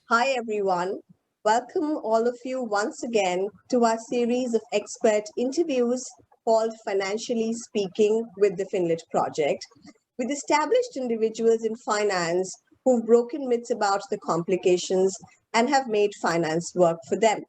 Hi, everyone. Welcome all of you once again to our series of expert interviews called Financially Speaking with the Finlit Project, with established individuals in finance who've broken myths about the complications and have made finance work for them.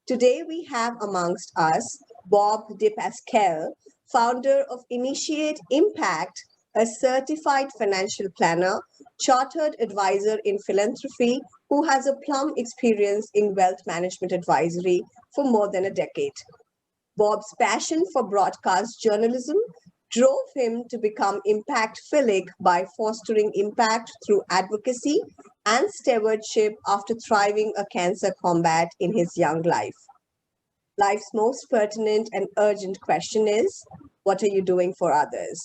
Today, we have amongst us Bob DePasquale, founder of Initiate Impact, a certified financial planner, chartered advisor in philanthropy, who has a plum experience in wealth management advisory for more than a decade. Bob's passion for broadcast journalism drove him to become impact-philic by fostering impact through advocacy and stewardship after thriving a cancer combat in his young life. Life's most pertinent and urgent question is, what are you doing for others?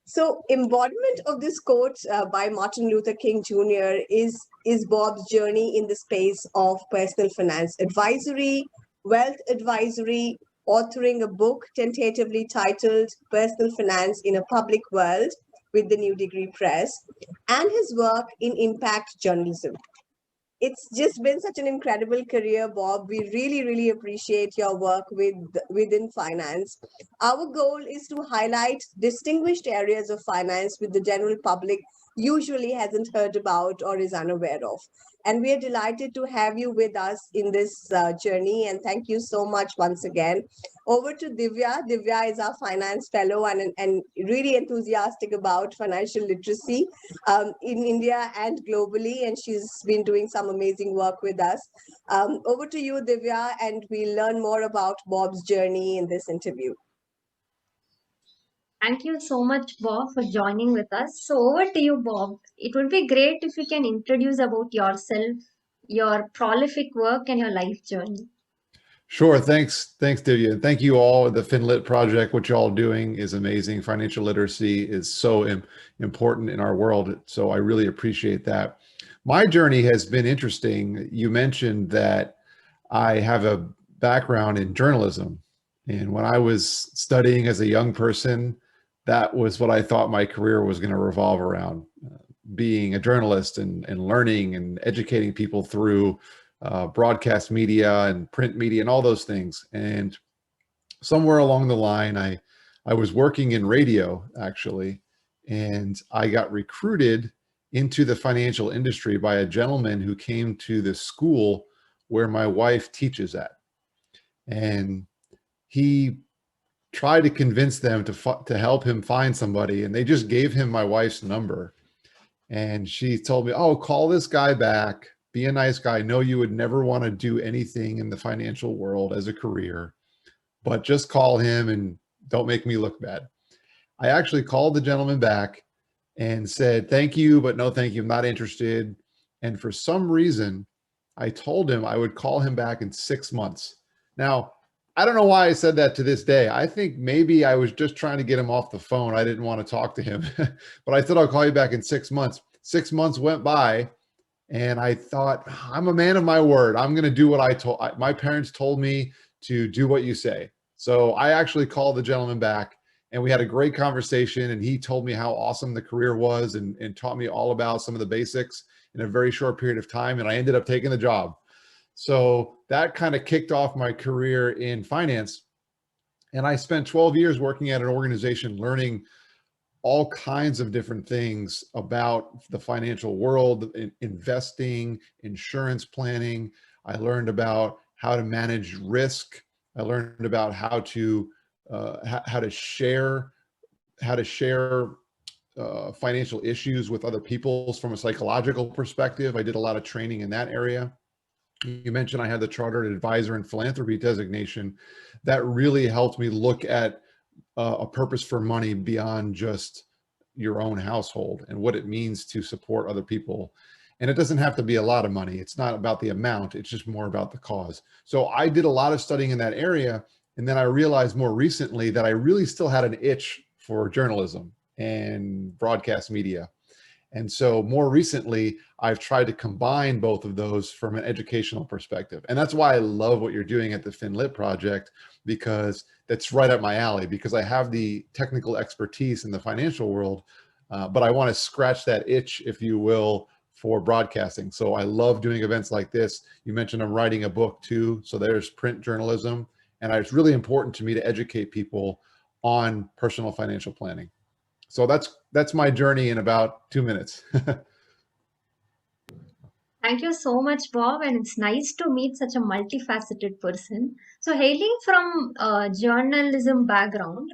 So, embodiment of this quote by Martin Luther King Jr. is Bob's journey in the space of personal finance advisory, wealth advisory, authoring a book tentatively titled Personal Finance in a Public World with the New Degree Press, and his work in impact journalism. It's just been such an incredible career, Bob. We really, really appreciate your work within finance. Our goal is to highlight distinguished areas of finance which the general public usually hasn't heard about or is unaware of. And we are delighted to have you with us in this journey. And thank you so much once again. Over to Divya. Divya is our finance fellow and really enthusiastic about financial literacy in India and globally, and she's been doing some amazing work with us. Over to you, Divya, and we'll learn more about Bob's journey in this interview. Thank you so much, Bob, for joining with us. So over to you, Bob. It would be great if you can introduce about yourself, your prolific work, and your life journey. Sure. Thanks, Divya. And thank you all. The FinLit project, what you're all doing is amazing. Financial literacy is so important in our world. So I really appreciate that. My journey has been interesting. You mentioned that I have a background in journalism. And when I was studying as a young person, that was what I thought my career was going to revolve around, being a journalist and learning and educating people through broadcast media and print media and all those things. And somewhere along the line, I was working in radio actually, and I got recruited into the financial industry by a gentleman who came to the school where my wife teaches at. And he tried to convince them to help him find somebody, and they just gave him my wife's number. And she told me, oh, call this guy back. Be a nice guy. I know you would never want to do anything in the financial world as a career, but just call him and don't make me look bad. I actually called the gentleman back and said, thank you, but no, thank you. I'm not interested. And for some reason, I told him I would call him back in 6 months. Now, I don't know why I said that to this day. I think maybe I was just trying to get him off the phone. I didn't want to talk to him, but I said, I'll call you back in 6 months. 6 months went by. And I thought, I'm a man of my word. I'm going to do what I told. My parents told me to do what you say. So I actually called the gentleman back and we had a great conversation. And he told me how awesome the career was and taught me all about some of the basics in a very short period of time. And I ended up taking the job. So that kind of kicked off my career in finance. And I spent 12 years working at an organization learning all kinds of different things about the financial world, investing, insurance planning. I learned about how to manage risk. I learned about how to share financial issues with other people from a psychological perspective. I did a lot of training in that area. You mentioned I had the Chartered Advisor in Philanthropy designation. That really helped me look at a purpose for money beyond just your own household and what it means to support other people. And it doesn't have to be a lot of money. It's not about the amount. It's just more about the cause. So I did a lot of studying in that area. And then I realized more recently that I really still had an itch for journalism and broadcast media. And so more recently, I've tried to combine both of those from an educational perspective. And that's why I love what you're doing at the FinLit project, because that's right up my alley, because I have the technical expertise in the financial world, but I want to scratch that itch, if you will, for broadcasting. So I love doing events like this. You mentioned I'm writing a book too. So there's print journalism. And it's really important to me to educate people on personal financial planning. So that's my journey in about 2 minutes. Thank you so much, Bob, and it's nice to meet such a multifaceted person. So, hailing from a journalism background,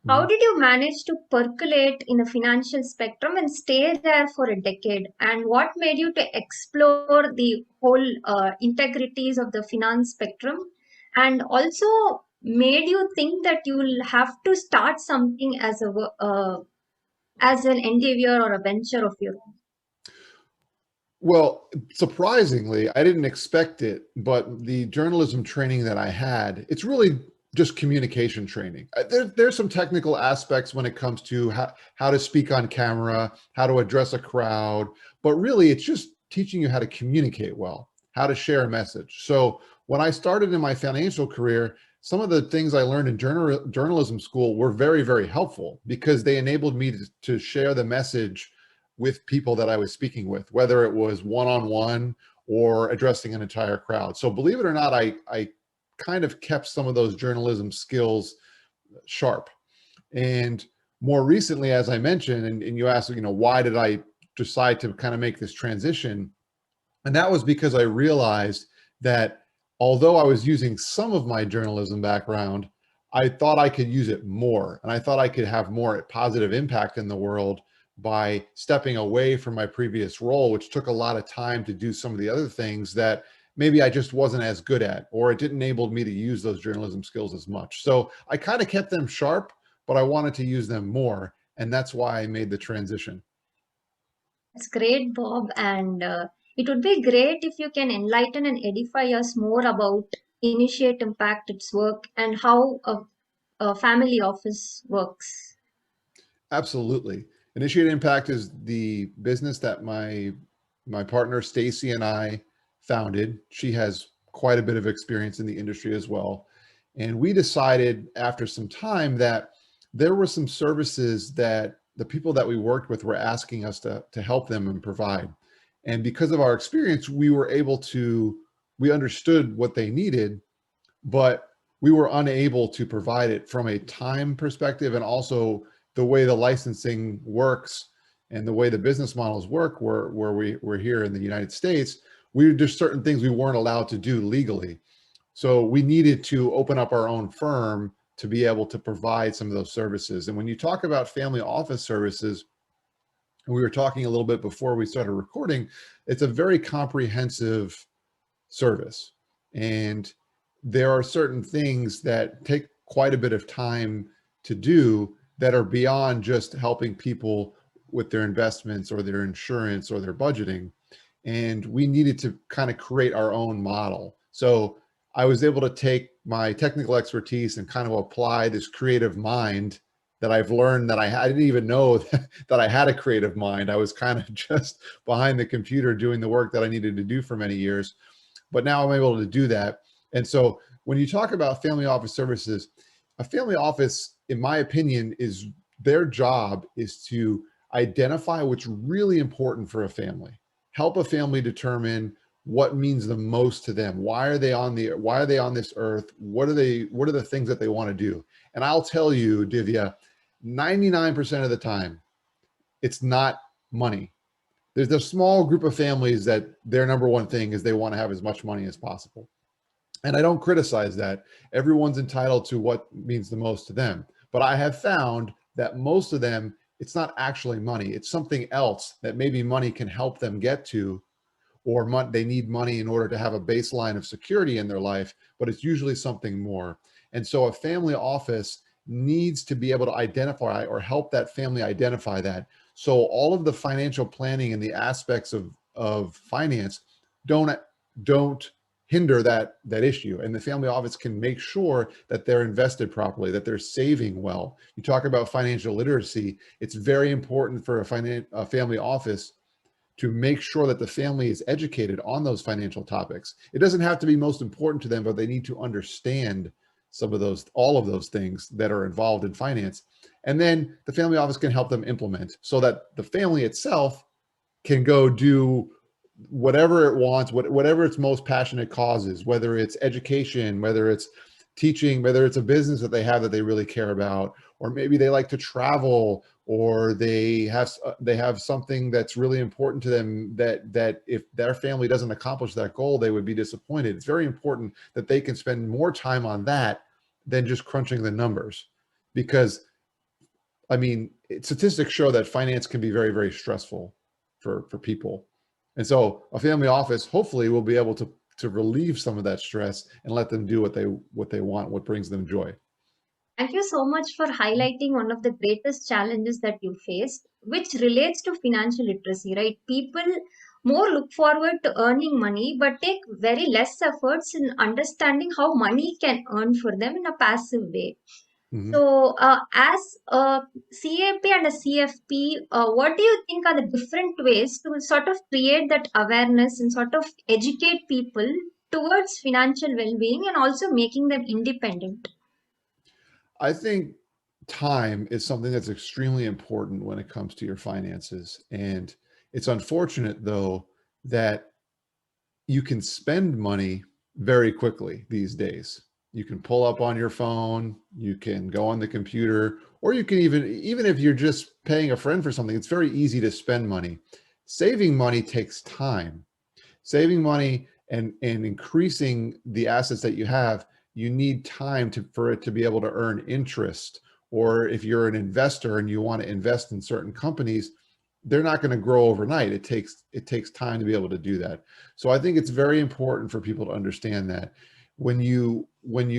how Mhm. did you manage to percolate in the financial spectrum and stay there for a decade? And what made you to explore the whole integrities of the finance spectrum? And also made you think that you will have to start something as as an endeavor or a venture of your own? Well, surprisingly, I didn't expect it, but the journalism training that I had, it's really just communication training. There's some technical aspects when it comes to how to speak on camera, how to address a crowd, but really it's just teaching you how to communicate well, how to share a message. So when I started in my financial career, some of the things I learned in journalism school were very, very helpful because they enabled me to share the message with people that I was speaking with, whether it was one-on-one or addressing an entire crowd. So believe it or not, I kind of kept some of those journalism skills sharp. And more recently, as I mentioned, and you asked, why did I decide to kind of make this transition? And that was because I realized that although I was using some of my journalism background, I thought I could use it more. And I thought I could have more positive impact in the world by stepping away from my previous role, which took a lot of time to do some of the other things that maybe I just wasn't as good at, or it didn't enable me to use those journalism skills as much. So I kind of kept them sharp, but I wanted to use them more. And that's why I made the transition. It's great, Bob, and it would be great if you can enlighten and edify us more about Initiate Impact, its work, and how a family office works. Absolutely. Initiate Impact is the business that my partner Stacy and I founded. She has quite a bit of experience in the industry as well. And we decided after some time that there were some services that the people that we worked with were asking us to help them and provide. And because of our experience, we understood what they needed, but we were unable to provide it from a time perspective, and also the way the licensing works and the way the business models work where we're here in the United States, there's certain things we weren't allowed to do legally. So we needed to open up our own firm to be able to provide some of those services. And when you talk about family office services, we were talking a little bit before we started recording, it's a very comprehensive service. And there are certain things that take quite a bit of time to do that are beyond just helping people with their investments or their insurance or their budgeting. And we needed to kind of create our own model. So I was able to take my technical expertise and kind of apply this creative mind that I've learned that I didn't even know that I had a creative mind. I was kind of just behind the computer doing the work that I needed to do for many years. But now I'm able to do that. And so when you talk about family office services, a family office, in my opinion, their job is to identify what's really important for a family, help a family determine what means the most to them. Why are they on this earth? What are the things that they want to do? And I'll tell you, Divya, 99% of the time, it's not money. There's a small group of families that their number one thing is they want to have as much money as possible. And I don't criticize that. Everyone's entitled to what means the most to them. But I have found that most of them, it's not actually money. It's something else that maybe money can help them get to, or they need money in order to have a baseline of security in their life, but it's usually something more. And so a family office needs to be able to identify or help that family identify that. So all of the financial planning and the aspects of finance don't hinder that issue. And the family office can make sure that they're invested properly, that they're saving well. You talk about financial literacy. It's very important for a family office to make sure that the family is educated on those financial topics. It doesn't have to be most important to them, but they need to understand all of those things that are involved in finance. And then the family office can help them implement so that the family itself can go do whatever it wants, whatever its most passionate cause is, whether it's education, whether it's teaching, whether it's a business that they have that they really care about, or maybe they like to travel, or they have something that's really important to them that if their family doesn't accomplish that goal, they would be disappointed. It's very important that they can spend more time on that than just crunching the numbers, because I mean, statistics show that finance can be very, very stressful for people. And so a family office hopefully will be able to relieve some of that stress and let them do what they want, what brings them joy. Thank you so much for highlighting one of the greatest challenges that you faced, which relates to financial literacy, right? People more look forward to earning money, but take very less efforts in understanding how money can earn for them in a passive way. Mhm. So, as a CAP and a CFP, what do you think are the different ways to sort of create that awareness and sort of educate people towards financial well-being and also making them independent? I think time is something that's extremely important when it comes to your finances. And it's unfortunate, though, that you can spend money very quickly these days. You can pull up on your phone, you can go on the computer, or you can even if you're just paying a friend for something, it's very easy to spend money. Saving money takes time. Saving money and increasing the assets that you have, you need time for it to be able to earn interest. Or if you're an investor and you want to invest in certain companies, they're not going to grow overnight. It takes time to be able to do that. So I think it's very important for people to understand that when you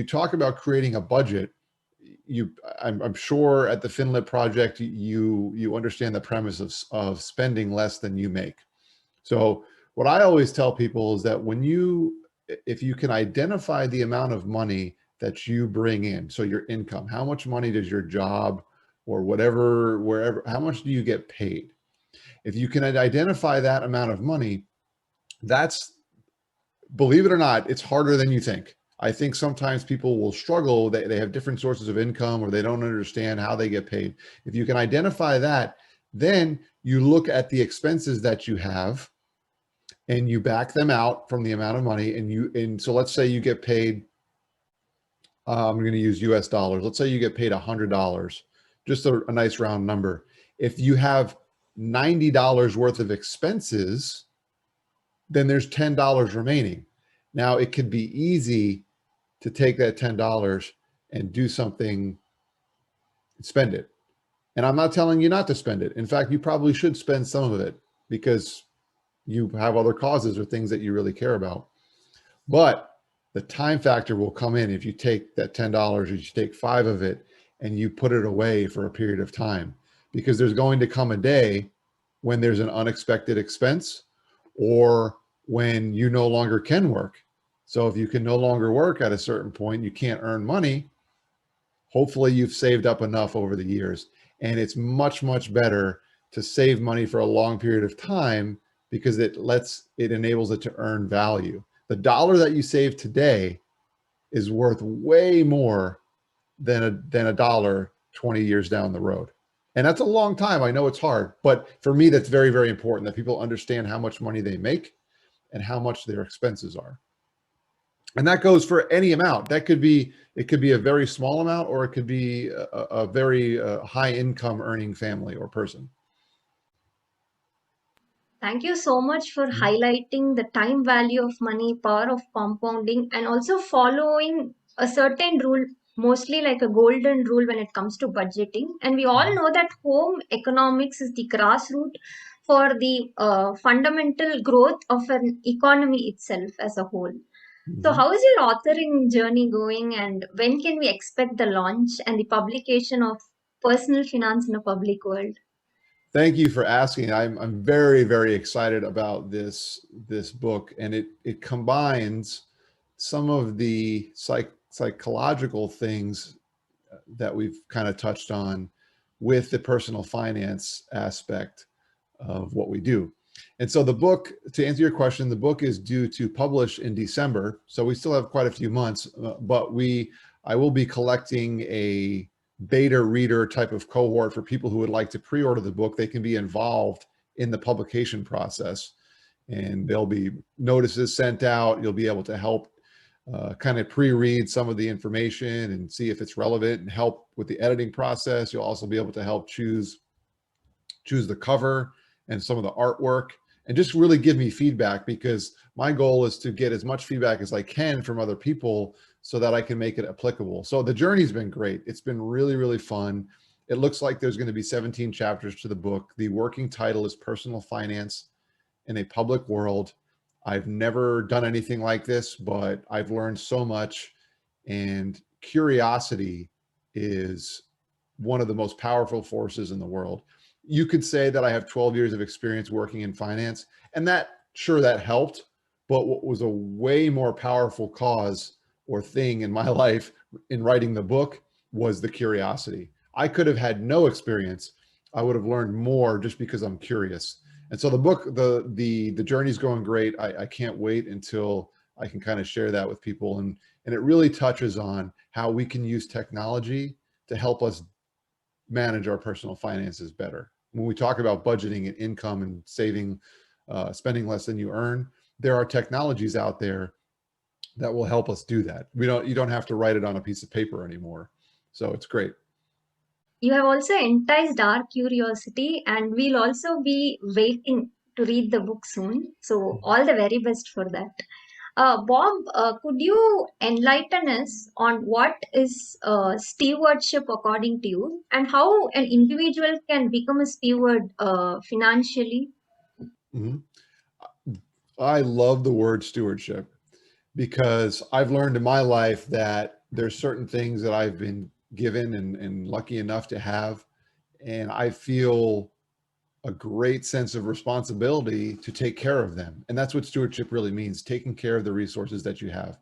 talk about creating a budget, I'm sure at the Finlit project you understand the premise of spending less than you make. So what I always tell people is that if you can identify the amount of money that you bring in, so your income, how much money does your job or wherever, how much do you get paid? If you can identify that amount of money, that's, believe it or not, it's harder than you think. I think sometimes people will struggle. They have different sources of income or they don't understand how they get paid. If you can identify that, then you look at the expenses that you have and you back them out from the amount of money. And so let's say you get paid, I'm going to use US dollars. Let's say you get paid $100, just a nice round number. If you have $90 worth of expenses, then there's $10 remaining. Now it could be easy to take that $10 and do something, spend it. And I'm not telling you not to spend it. In fact, you probably should spend some of it because you have other causes or things that you really care about. But the time factor will come in if you take that $10 or you take 5 of it and you put it away for a period of time, because there's going to come a day when there's an unexpected expense or when you no longer can work. So if you can no longer work at a certain point, you can't earn money. Hopefully you've saved up enough over the years, and it's much, much better to save money for a long period of time because it enables it to earn value. The dollar that you save today is worth way more than a dollar 20 years down the road. And that's a long time. I know it's hard, but for me, that's very, very important that people understand how much money they make and how much their expenses are. And that goes for any amount. It could be a very small amount, or it could be a very high income earning family or person. Thank you so much for highlighting the time value of money, power of compounding, and also following a certain rule, mostly like a golden rule when it comes to budgeting. And we all know that home economics is the grassroots for the fundamental growth of an economy itself as a whole. So, how is your authoring journey going, and when can we expect the launch and the publication of Personal Finance in a Public World? Thank you for asking. I'm very, very excited about this book, and it combines some of the psychological things that we've kind of touched on with the personal finance aspect of what we do. And so the book, to answer your question, the book is due to publish in December. So we still have quite a few months, but I will be collecting a beta reader type of cohort for people who would like to pre-order the book. They can be involved in the publication process. And there'll be notices sent out. You'll be able to help kind of pre-read some of the information and see if it's relevant and help with the editing process. You'll also be able to help choose the cover and some of the artwork, and just really give me feedback, because my goal is to get as much feedback as I can from other people so that I can make it applicable. So the journey's been great. It's been really, really fun. It looks like there's going to be 17 chapters to the book. The working title is Personal Finance in a Public World. I've never done anything like this, but I've learned so much, and curiosity is one of the most powerful forces in the world. You could say that I have 12 years of experience working in finance, and that helped, but what was a way more powerful cause or thing in my life in writing the book was the curiosity. I could have had no experience. I would have learned more just because I'm curious. And so the book, the journey's going great. I can't wait until I can kind of share that with people. And it really touches on how we can use technology to help us manage our personal finances better. When we talk about budgeting and income and saving, spending less than you earn, there are technologies out there that will help us do that. You don't have to write it on a piece of paper anymore. So it's great. You have also enticed our curiosity, and we'll also be waiting to read the book soon. So all the very best for that. Bob, could you enlighten us on what is stewardship according to you, and how an individual can become a steward financially? Mm-hmm. I love the word stewardship, because I've learned in my life that there's certain things that I've been given and lucky enough to have, and I feel a great sense of responsibility to take care of them. And that's what stewardship really means, taking care of the resources that you have.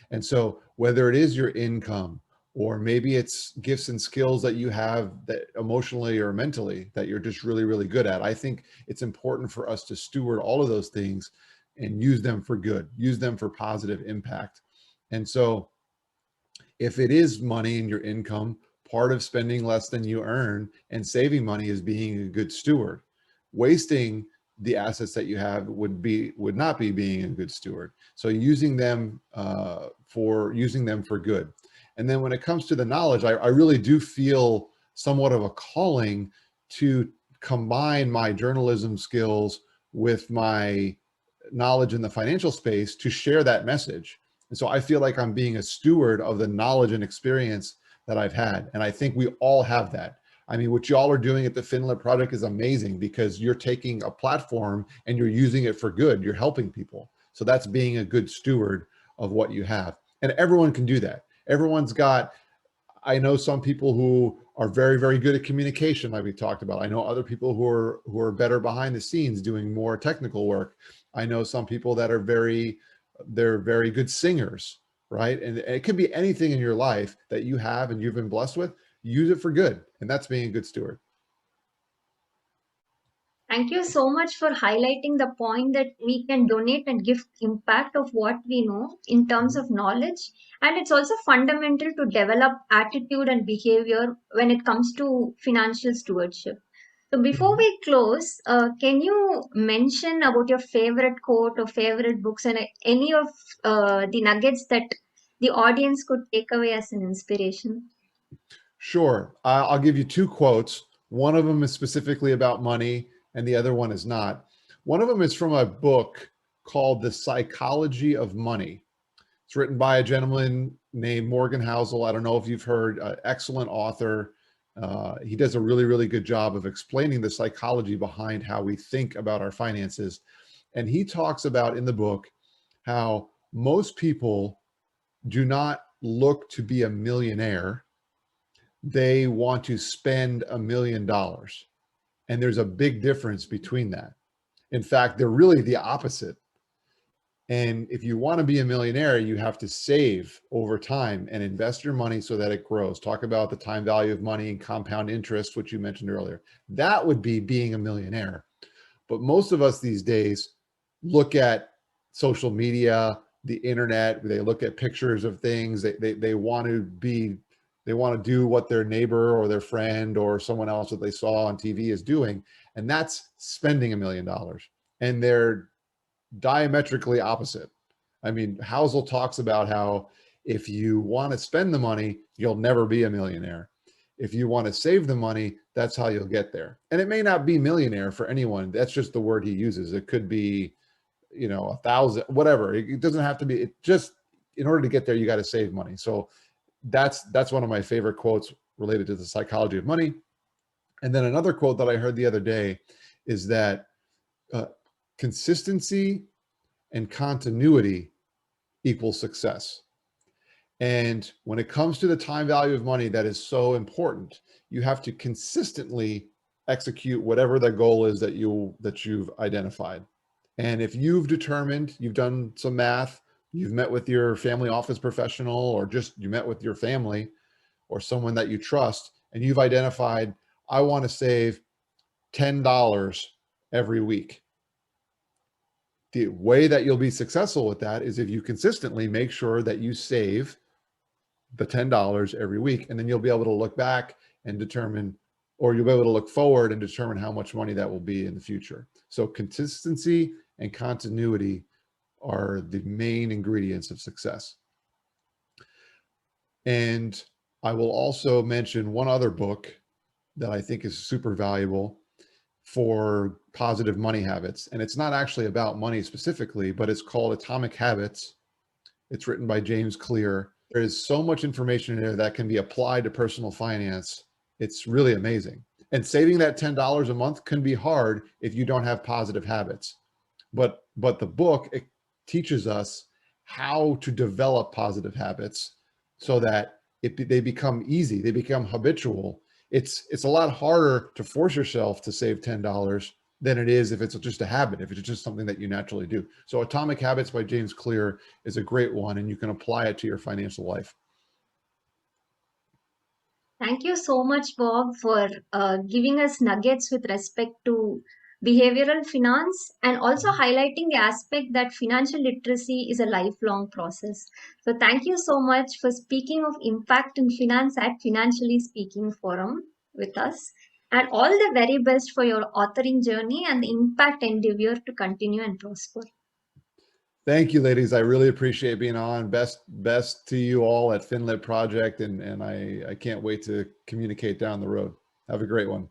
And so whether it is your income, or maybe it's gifts and skills that you have that emotionally or mentally that you're just really, really good at, I think it's important for us to steward all of those things and use them for good, use them for positive impact. And so if it is money in your income, part of spending less than you earn and saving money is being a good steward. Wasting the assets that you have would not be being a good steward. So using them for good. And then when it comes to the knowledge, I really do feel somewhat of a calling to combine my journalism skills with my knowledge in the financial space to share that message. And so I feel like I'm being a steward of the knowledge and experience that I've had. And I think we all have that. I mean, what y'all are doing at the Finlit Project is amazing, because you're taking a platform and you're using it for good. You're helping people. So that's being a good steward of what you have. And everyone can do that. I know some people who are very, very good at communication, like we talked about. I know other people who are better behind the scenes doing more technical work. I know some people that are very good singers, right? And it could be anything in your life that you have and you've been blessed with. Use it for good, and that's being a good steward. Thank you so much for highlighting the point that we can donate and give impact of what we know in terms of knowledge. And it's also fundamental to develop attitude and behavior when it comes to financial stewardship. So before we close, can you mention about your favorite quote or favorite books, and any of the nuggets that the audience could take away as an inspiration? Sure. I'll give you two quotes. One of them is specifically about money, and the other one is not. One of them is from a book called The Psychology of Money. It's written by a gentleman named Morgan Housel. I don't know if you've heard, excellent author. He does a really, really good job of explaining the psychology behind how we think about our finances. And he talks about in the book how most people do not look to be a millionaire. They want to spend $1 million. And there's a big difference between that. In fact, they're really the opposite. And if you want to be a millionaire, you have to save over time and invest your money so that it grows. Talk about the time value of money and compound interest, which you mentioned earlier. That would be being a millionaire. But most of us these days look at social media, the internet, they look at pictures of things. They want to do what their neighbor or their friend or someone else that they saw on TV is doing. and that's spending $1 million. And they're diametrically opposite. I mean, Housel talks about how if you want to spend the money, you'll never be a millionaire. If you want to save the money, that's how you'll get there. And it may not be millionaire for anyone. That's just the word he uses. It could be, 1,000, whatever. It doesn't have to be. It just, in order to get there, you got to save money. So that's one of my favorite quotes related to the psychology of money. And then another quote that I heard the other day is that consistency and continuity equals success. And when it comes to the time value of money, that is so important. You have to consistently execute whatever the goal is that you've identified. And if you've determined, you've done some math, you've met with your family office professional, or just you met with your family or someone that you trust, and you've identified, I want to save $10 every week. The way that you'll be successful with that is if you consistently make sure that you save the $10 every week, and then you'll be able to look back and determine, or you'll be able to look forward and determine how much money that will be in the future. So consistency and continuity are the main ingredients of success. And I will also mention one other book that I think is super valuable for positive money habits. And it's not actually about money specifically, but it's called Atomic Habits. It's written by James Clear. There is so much information in there that can be applied to personal finance. It's really amazing. And saving that $10 a month can be hard if you don't have positive habits. But the book, it teaches us how to develop positive habits so that they become easy, they become habitual. It's a lot harder to force yourself to save $10 than it is if it's just a habit, if it's just something that you naturally do. So Atomic Habits by James Clear is a great one, and you can apply it to your financial life. Thank you so much, Bob, for giving us nuggets with respect to behavioral finance and also highlighting the aspect that financial literacy is a lifelong process. So thank you so much for speaking of impact in finance at Financially Speaking Forum with us. And all the very best for your authoring journey and the impact endeavor to continue and prosper. Thank you, ladies. I really appreciate being on. Best to you all at FinLit Project, and I can't wait to communicate down the road. Have a great one.